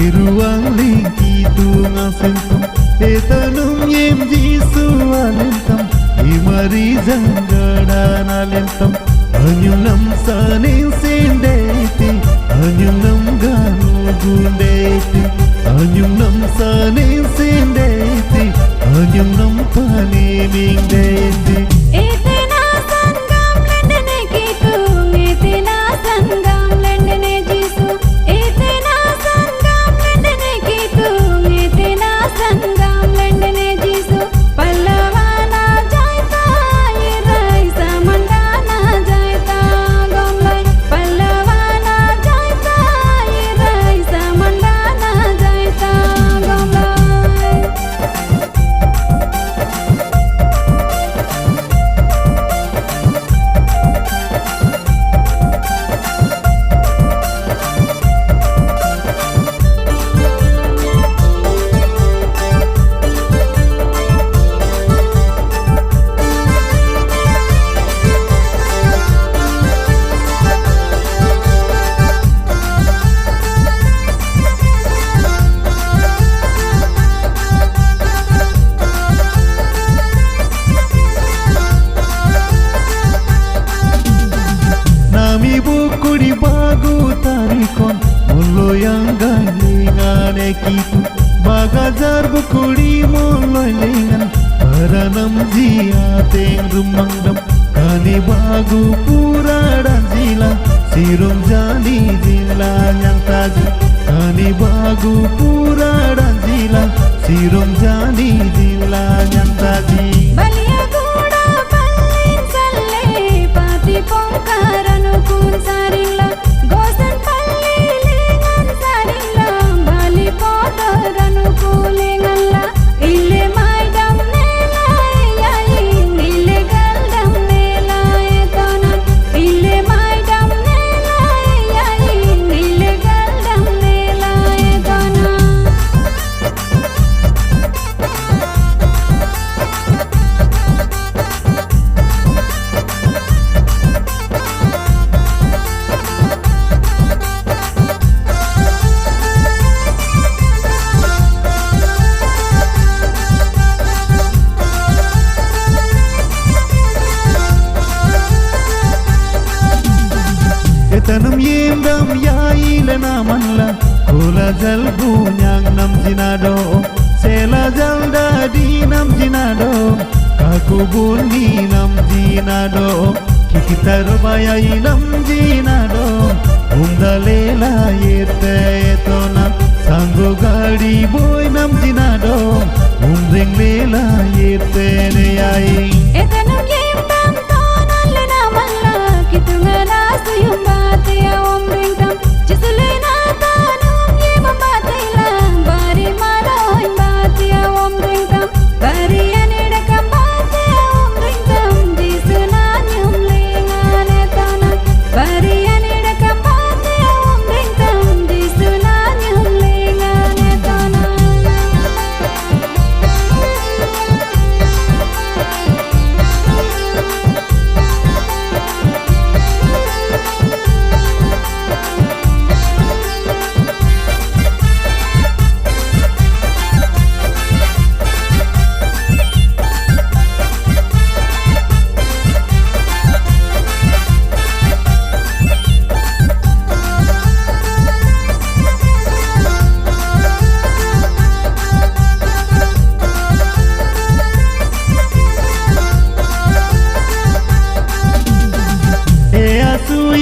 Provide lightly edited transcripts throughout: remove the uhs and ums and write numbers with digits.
Iruang itu ngasentum etanum yem jisu alentam imari jangadan alentam anyum nam sanin sindeti anyum nam ganu gundeti anyum nam sanin sindeti anyum nam pani mingdeti Kuri bagu tarikon moloyang galingan ekitu bagajar bukuri moloylingan paranam jia teng rumangdam kani bagu pura dan jila sirum jani jila yang taji kani bagu pura dan jila sirum jani jila yang taji balia goda ballin salle pati pongkaran kun saringla gosan palli lengan saringla bali podaran kulengalla ille maidam nela yayin ille galdam nela etonan ille maidam nela yayin ille galdam nela etonan Etanum yem dam ya ilana manla kola jal bunyang nam jinado sela jal dadi nam jinado kaku bungi nam jinado kikitar baya nam jinado umdalela yete etona sango gadi boy nam jinado umring lela yete ne ai etanum yem dam tonalena malla kitungana suyumba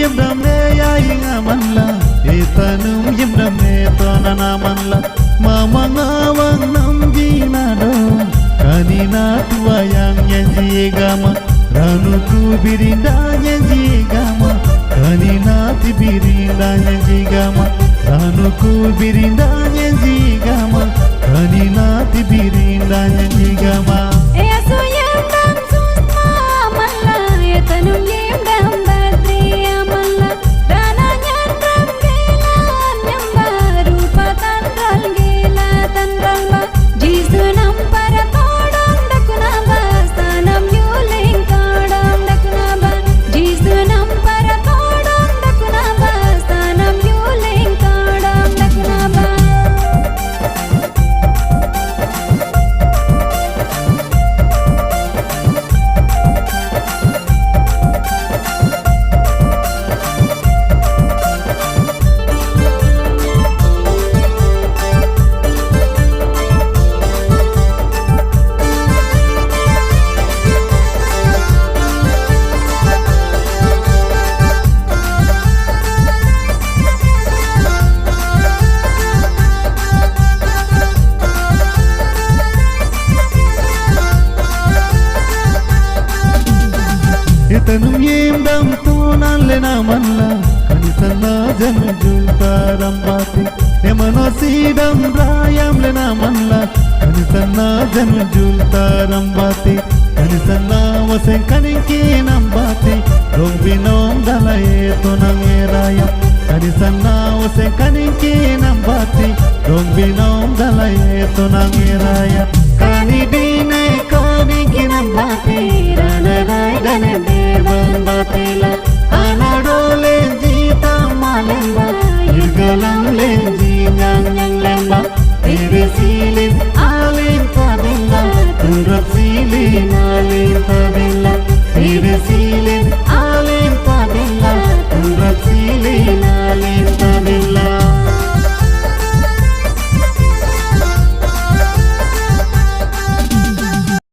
yem dam ne ya inga manla etanum yem dam ne tonana manla mama ngawang nam jinado kanina tua yang nyanyi gama ranu ku birinda nyanyi gama kanina ti birinda nyanyi gama ranu ku birinda nyanyi gama kanina ti birinda nyanyi gama asu yem dam susma malla etanum yem dam Bye. le na manla kanisana jan jultaram bati emano sidam rayam le na manla kanisana jan jultaram bati kanisana wase kaninki nam bati rong binom dalaye to nangeraya kanisana wase kaninki nam bati rong binom dalaye to nangeraya kani dine kani kinam bati rana rai dane devan batila